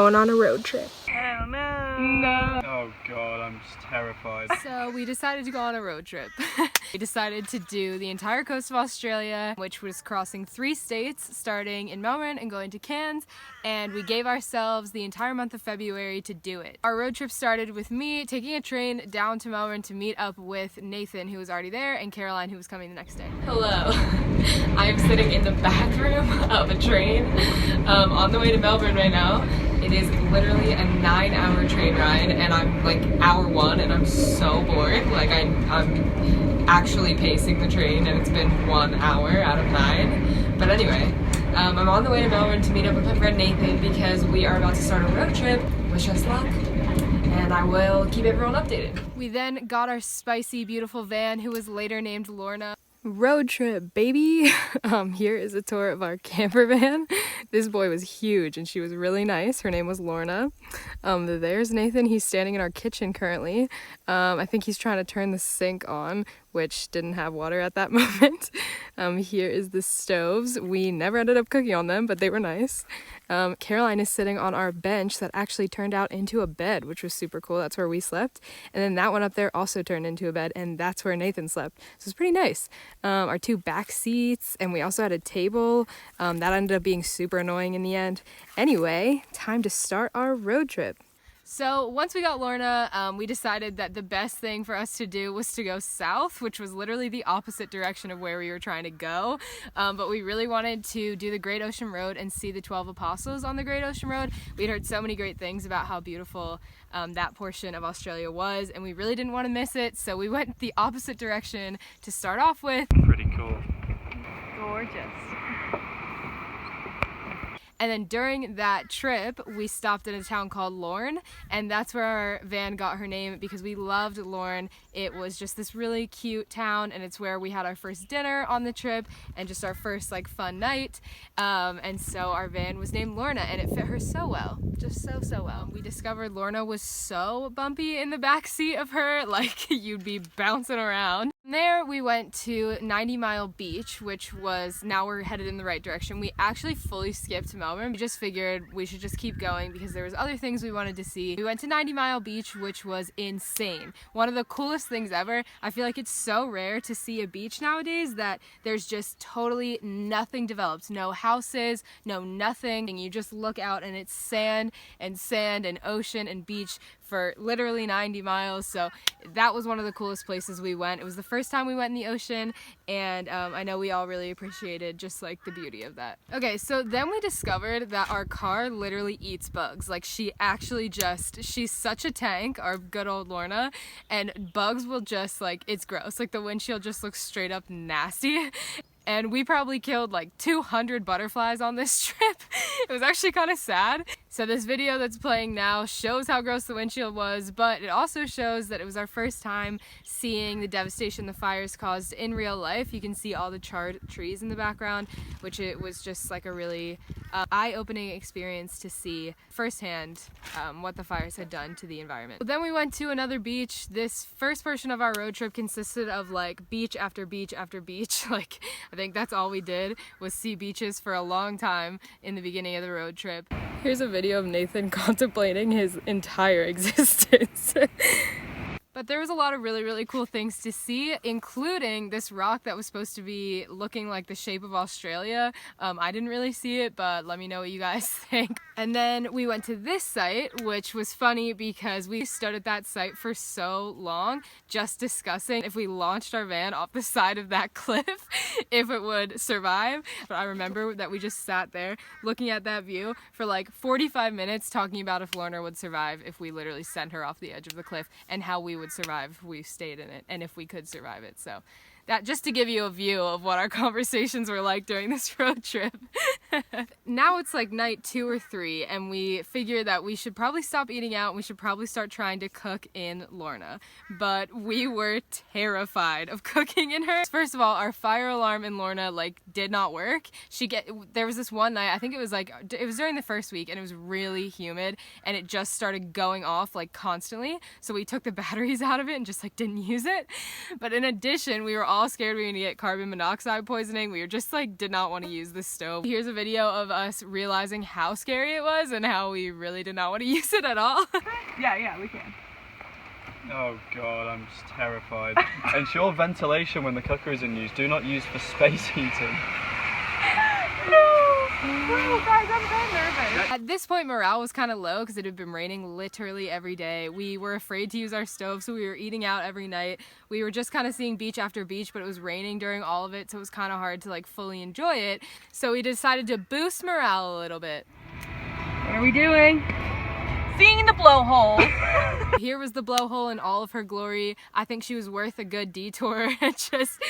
Going on a road trip. Oh no! No. Oh god, I'm just terrified. So we decided to go on a road trip. We decided to do the entire coast of Australia, which was crossing 3 states, starting in Melbourne and going to Cairns, and we gave ourselves the entire month of February to do it. Our road trip started with me taking a train down to Melbourne to meet up with Nathan, who was already there, and Caroline, who was coming the next day. Hello. I'm sitting in the bathroom of a train on the way to Melbourne right now. It is literally a 9-hour train ride, and I'm like hour 1 and I'm so bored. Like I'm actually pacing the train and it's been 1 hour out of 9. But anyway, I'm on the way to Melbourne to meet up with my friend Nathan because we are about to start a road trip. Wish us luck, and I will keep everyone updated. We then got our spicy, beautiful van, who was later named Lorne. Road trip, baby! Here is a tour of our camper van. This boy was huge and she was really nice. Her name was Lorne. There's Nathan. He's standing in our kitchen currently. I think he's trying to turn the sink on, which didn't have water at that moment. Here is the stoves. We never ended up cooking on them, but they were nice. Caroline is sitting on our bench that actually turned out into a bed, which was super cool. That's where we slept. And then that one up there also turned into a bed, and that's where Nathan slept. So it's pretty nice. Our 2 back seats, and we also had a table. That ended up being super annoying in the end. Anyway, time to start our road trip. So once we got Lorne, we decided that the best thing for us to do was to go south, which was literally the opposite direction of where we were trying to go. But we really wanted to do the Great Ocean Road and see the 12 Apostles on the Great Ocean Road. We'd heard so many great things about how beautiful that portion of Australia was, and we really didn't want to miss it, so we went the opposite direction to start off with. Pretty cool. Gorgeous. And then during that trip, we stopped in a town called Lorne, and that's where our van got her name because we loved Lorne. It was just this really cute town, and it's where we had our first dinner on the trip and just our first like fun night. And so our van was named Lorne, and it fit her so well, just so well. We discovered Lorne was so bumpy in the back seat of her, like you'd be bouncing around. From there, we went to 90 Mile Beach, which was, now we're headed in the right direction. We actually fully skipped Melbourne. We just figured we should just keep going because there was other things we wanted to see. We went to 90 Mile Beach, which was insane. One of the coolest things ever. I feel like it's so rare to see a beach nowadays that there's just totally nothing developed. No houses, no nothing. And you just look out and it's sand and ocean and beach for literally 90 miles. So that was one of the coolest places we went. It was the first time we went in the ocean, and I know we all really appreciated just like the beauty of that. Okay, so then we discovered that our car literally eats bugs. Like she's such a tank, our good old Lorne, and bugs will just like, it's gross. Like the windshield just looks straight up nasty. And we probably killed like 200 butterflies on this trip. It was actually kind of sad. So this video that's playing now shows how gross the windshield was, but it also shows that it was our first time seeing the devastation the fires caused in real life. You can see all the charred trees in the background, which it was just like a really eye-opening experience to see firsthand what the fires had done to the environment. Then we went to another beach. This first portion of our road trip consisted of like beach after beach after beach. Like I think that's all we did was see beaches for a long time in the beginning of the road trip. Here's a video of Nathan contemplating his entire existence. But there was a lot of really, really cool things to see, including this rock that was supposed to be looking like the shape of Australia. I didn't really see it, but let me know what you guys think. And then we went to this site, which was funny because we stood at that site for so long just discussing if we launched our van off the side of that cliff, if it would survive. But I remember that we just sat there looking at that view for like 45 minutes talking about if Lorne would survive if we literally sent her off the edge of the cliff, and how we would survive if we stayed in it and if we could survive it. So that just to give you a view of what our conversations were like during this road trip. Now it's like night 2 or 3, and we figure that we should probably stop eating out and we should probably start trying to cook in Lorne. But we were terrified of cooking in her. First of all, our fire alarm in Lorne like did not work. There was this one night, I think it was during the first week, and it was really humid and it just started going off like constantly. So we took the batteries out of it and just like didn't use it. But in addition, we were all all scared we were gonna get carbon monoxide poisoning. We were just like did not want to use this stove. Here's a video of us realizing how scary it was and how we really did not want to use it at all. Yeah, we can. Oh god, I'm just terrified. Ensure ventilation when the cooker is in use. Do not use for space heating. No, guys, I'm so nervous. At this point, morale was kind of low because it had been raining literally every day. We were afraid to use our stove, so we were eating out every night. We were just kind of seeing beach after beach, but it was raining during all of it, so it was kind of hard to like fully enjoy it. So we decided to boost morale a little bit. What are we doing? Seeing the blowhole. Here was the blowhole in all of her glory. I think she was worth a good detour just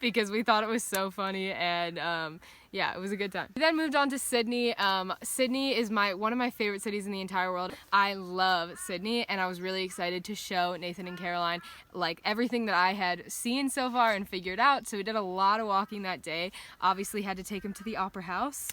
because we thought it was so funny, and yeah, it was a good time. We then moved on to Sydney. Sydney is one of my favorite cities in the entire world. I love Sydney, and I was really excited to show Nathan and Caroline like everything that I had seen so far and figured out. So we did a lot of walking that day. Obviously had to take him to the Opera House.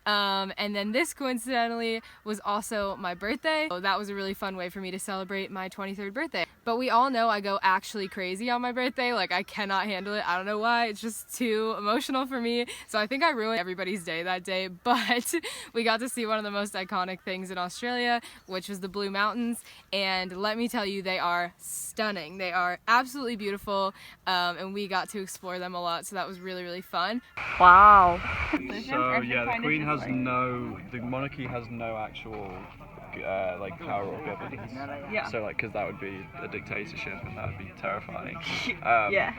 And then this coincidentally was also my birthday. So that was a really fun way for me to celebrate my 23rd birthday. But we all know I go actually crazy on my birthday. Like I cannot handle it. I don't know why. It's just too emotional for me. So I think I ruined everybody's day that day, but we got to see one of the most iconic things in Australia, which was the Blue Mountains, and let me tell you, they are stunning. They are absolutely beautiful, and we got to explore them a lot, so that was really, really fun. Wow. So yeah, the monarchy has no actual like power or governance. Yeah. So like, because that would be a dictatorship and that would be terrifying. Yeah.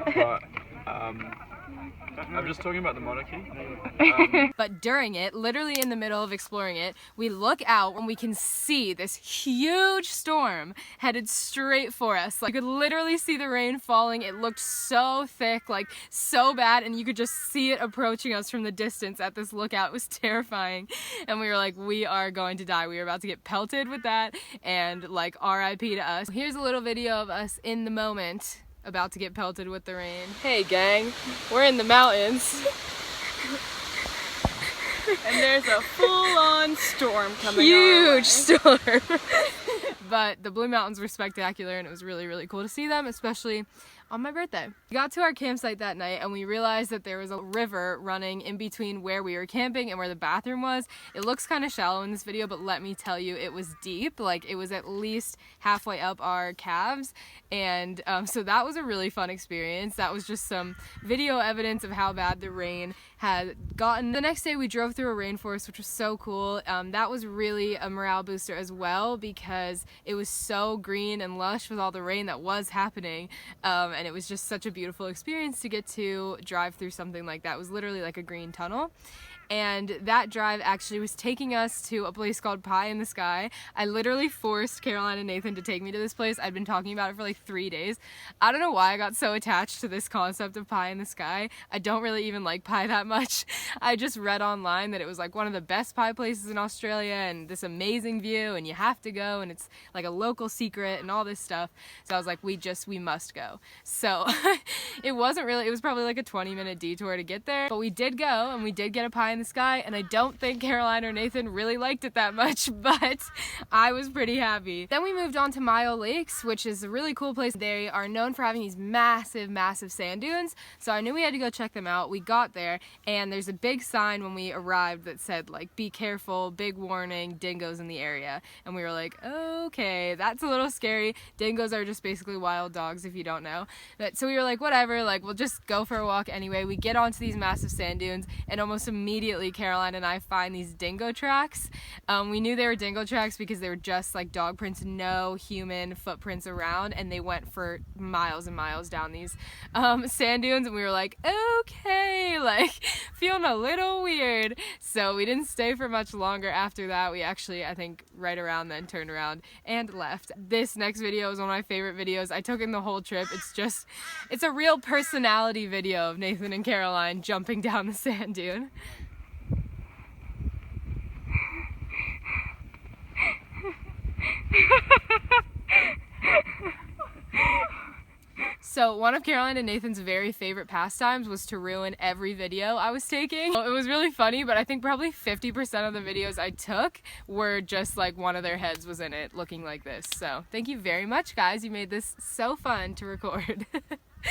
But I'm just talking about the monarchy. But during it, literally in the middle of exploring it, we look out and we can see this huge storm headed straight for us. Like you could literally see the rain falling. It looked so thick, like so bad, and you could just see it approaching us from the distance at this lookout. It was terrifying. And we were like, we are going to die. We were about to get pelted with that, and like RIP to us. Here's a little video of us in the moment, about to get pelted with the rain. Hey gang, we're in the mountains. And there's a full-on storm coming. Huge storm. But the Blue Mountains were spectacular, and it was really, really cool to see them, especially on my birthday. We got to our campsite that night and we realized that there was a river running in between where we were camping and where the bathroom was. It looks kind of shallow in this video, but let me tell you, it was deep. Like it was at least halfway up our calves, and so that was a really fun experience. That was just some video evidence of how bad the rain had gotten. The next day we drove through a rainforest, which was so cool. That was really a morale booster as well because it was so green and lush with all the rain that was happening, and it was just such a beautiful experience to get to drive through something like that. It was literally like a green tunnel. And that drive actually was taking us to a place called Pie in the Sky. I literally forced Caroline and Nathan to take me to this place. I'd been talking about it for like 3 days. I don't know why I got so attached to this concept of Pie in the Sky. I don't really even like pie that much. I just read online that it was like one of the best pie places in Australia and this amazing view and you have to go and it's like a local secret and all this stuff. So I was like, we must go. So it was probably like a 20-minute detour to get there, but we did go and we did get a pie in the sky, and I don't think Caroline or Nathan really liked it that much, but I was pretty happy. Then we moved on to Mile Lakes, which is a really cool place. They are known for having these massive, massive sand dunes, so I knew we had to go check them out. We got there, and there's a big sign when we arrived that said, like, be careful, big warning, dingoes in the area, and we were like, okay, that's a little scary. Dingoes are just basically wild dogs, if you don't know. So we were like, whatever, like, we'll just go for a walk anyway. We get onto these massive sand dunes, and almost immediately Caroline and I find these dingo tracks. We knew they were dingo tracks because they were just like dog prints, no human footprints around, and they went for miles and miles down these sand dunes, and we were like, okay, like feeling a little weird. So we didn't stay for much longer after that. We actually, I think right around then turned around and left. This next video is one of my favorite videos I took in the whole trip. It's a real personality video of Nathan and Caroline jumping down the sand dune. So one of Caroline and Nathan's very favorite pastimes was to ruin every video I was taking. It was really funny, but I think probably 50% of the videos I took were just like one of their heads was in it looking like this. So thank you very much, guys. You made this so fun to record.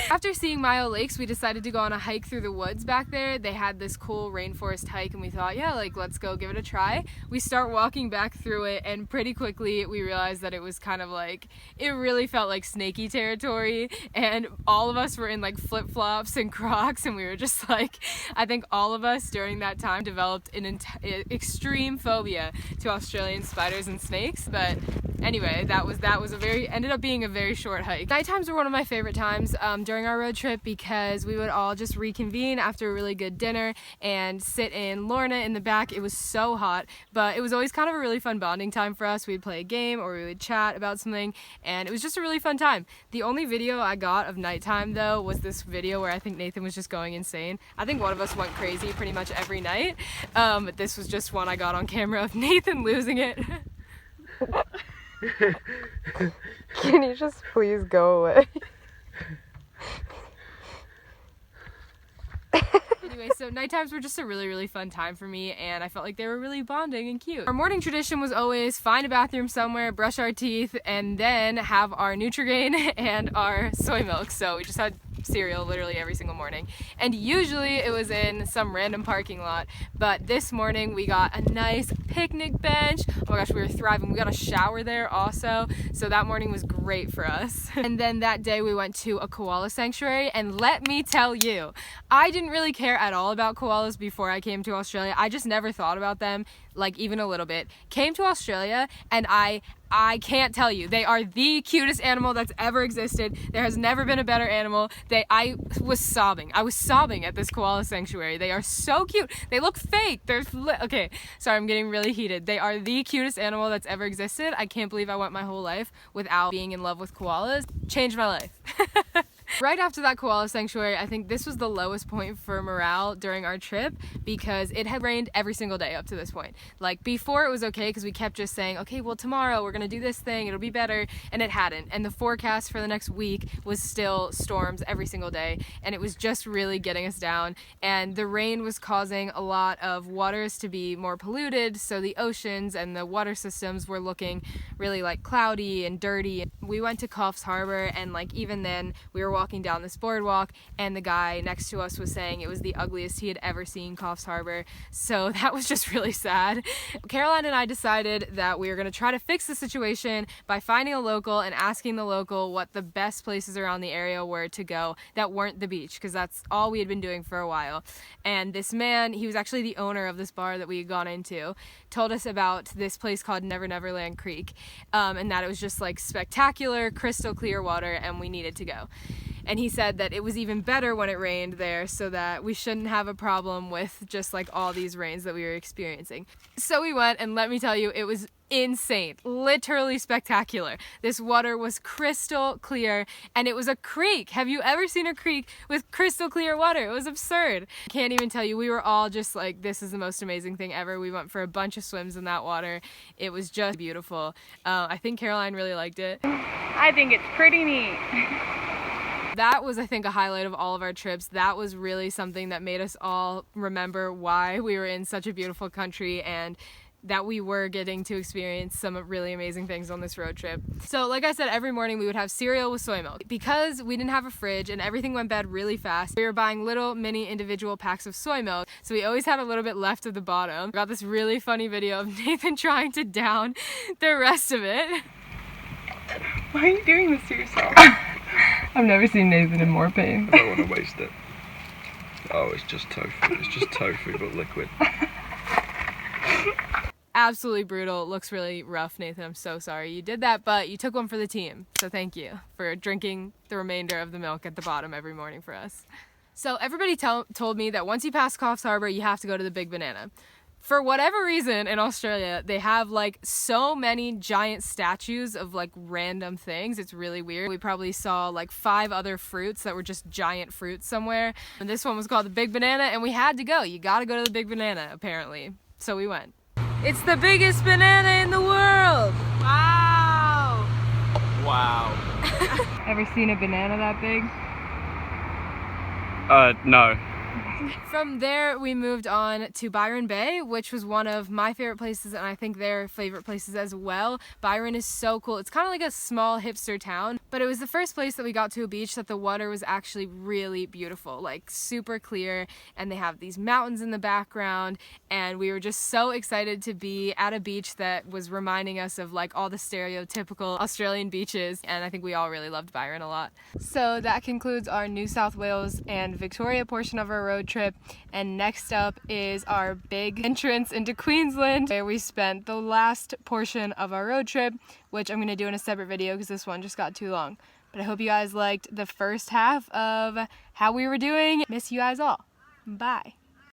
After seeing Mile Lakes, we decided to go on a hike through the woods back there. They had this cool rainforest hike and we thought, yeah, like let's go give it a try. We start walking back through it and pretty quickly we realized that it was kind of like, it really felt like snaky territory, and all of us were in like flip-flops and Crocs, and we were just like, I think all of us during that time developed an extreme phobia to Australian spiders and snakes. But anyway, that was ended up being a very short hike. Night times were one of my favorite times during our road trip because we would all just reconvene after a really good dinner and sit in Lorne in the back. It was so hot, but it was always kind of a really fun bonding time for us. We'd play a game or we would chat about something, and it was just a really fun time. The only video I got of nighttime though was this video where I think Nathan was just going insane. I think one of us went crazy pretty much every night, but this was just one I got on camera of Nathan losing it. Can you just please go away? Anyway, so night times were just a really fun time for me, and I felt like they were really bonding and cute. Our morning tradition was always find a bathroom somewhere, brush our teeth, and then have our Nutrigrain and our soy milk. So we just had cereal literally every single morning, and usually it was in some random parking lot, but this morning we got a nice picnic bench. Oh my gosh, we were thriving. We got a shower there also, so that morning was great for us. And then that day we went to a koala sanctuary, and let me tell you, I didn't really care at all about koalas before I came to Australia. I just never thought about them, like even a little bit. Came to Australia and I can't tell you, they are the cutest animal that's ever existed. There has never been a better animal. I was sobbing. I was sobbing at this koala sanctuary. They are so cute. They look fake. Okay, sorry, I'm getting really heated. They are the cutest animal that's ever existed. I can't believe I went my whole life without being in love with koalas. Changed my life. Right after that koala sanctuary, I think this was the lowest point for morale during our trip because it had rained every single day up to this point. Like before it was okay because we kept just saying, okay, well tomorrow we're gonna do this thing, it'll be better, and it hadn't. And the forecast for the next week was still storms every single day, and it was just really getting us down. And the rain was causing a lot of waters to be more polluted, so the oceans and the water systems were looking really like cloudy and dirty. We went to Coffs Harbour, and like even then we were walking down this boardwalk and the guy next to us was saying it was the ugliest he had ever seen Coffs Harbour, so that was just really sad. Caroline and I decided that we were going to try to fix the situation by finding a local and asking the local what the best places around the area were to go that weren't the beach, because that's all we had been doing for a while. And this man, he was actually the owner of this bar that we had gone into, told us about this place called Neverland Creek, and that it was just like spectacular, crystal clear water, and we needed to go. And he said that it was even better when it rained there, so that we shouldn't have a problem with just like all these rains that we were experiencing. So we went, and let me tell you, it was insane, literally spectacular. This water was crystal clear, and it was a creek. Have you ever seen a creek with crystal clear water? It was absurd. I can't even tell you, we were all just like, this is the most amazing thing ever. We went for a bunch of swims in that water. It was just beautiful. I think Caroline really liked it. I think it's pretty neat. That was, I think, a highlight of all of our trips. That was really something that made us all remember why we were in such a beautiful country and that we were getting to experience some really amazing things on this road trip. So like I said, every morning we would have cereal with soy milk. Because we didn't have a fridge and everything went bad really fast, we were buying little mini individual packs of soy milk, so we always had a little bit left at the bottom. We got this really funny video of Nathan trying to down the rest of it. Why are you doing this to yourself? I've never seen Nathan in more pain. I don't want to waste it. Oh, it's just tofu. It's just tofu, but liquid. Absolutely brutal. It looks really rough, Nathan. I'm so sorry you did that, but you took one for the team. So thank you for drinking the remainder of the milk at the bottom every morning for us. So everybody told me that once you pass Coffs Harbour, you have to go to the Big Banana. For whatever reason in Australia, they have like so many giant statues of like random things. It's really weird. We probably saw like 5 other fruits that were just giant fruits somewhere. And this one was called the Big Banana, and we had to go. You gotta go to the Big Banana, apparently. So we went. It's the biggest banana in the world! Wow! Wow. Ever seen a banana that big? No. From there, we moved on to Byron Bay, which was one of my favorite places, and I think their favorite places as well. Byron is so cool. It's kind of like a small hipster town, but it was the first place that we got to a beach that the water was actually really beautiful, like super clear, and they have these mountains in the background, and we were just so excited to be at a beach that was reminding us of like all the stereotypical Australian beaches, and I think we all really loved Byron a lot. So that concludes our New South Wales and Victoria portion of our road trip, and next up is our big entrance into Queensland, where we spent the last portion of our road trip, which I'm going to do in a separate video because this one just got too long. But I hope you guys liked the first half of how we were doing. Miss you guys all. Bye.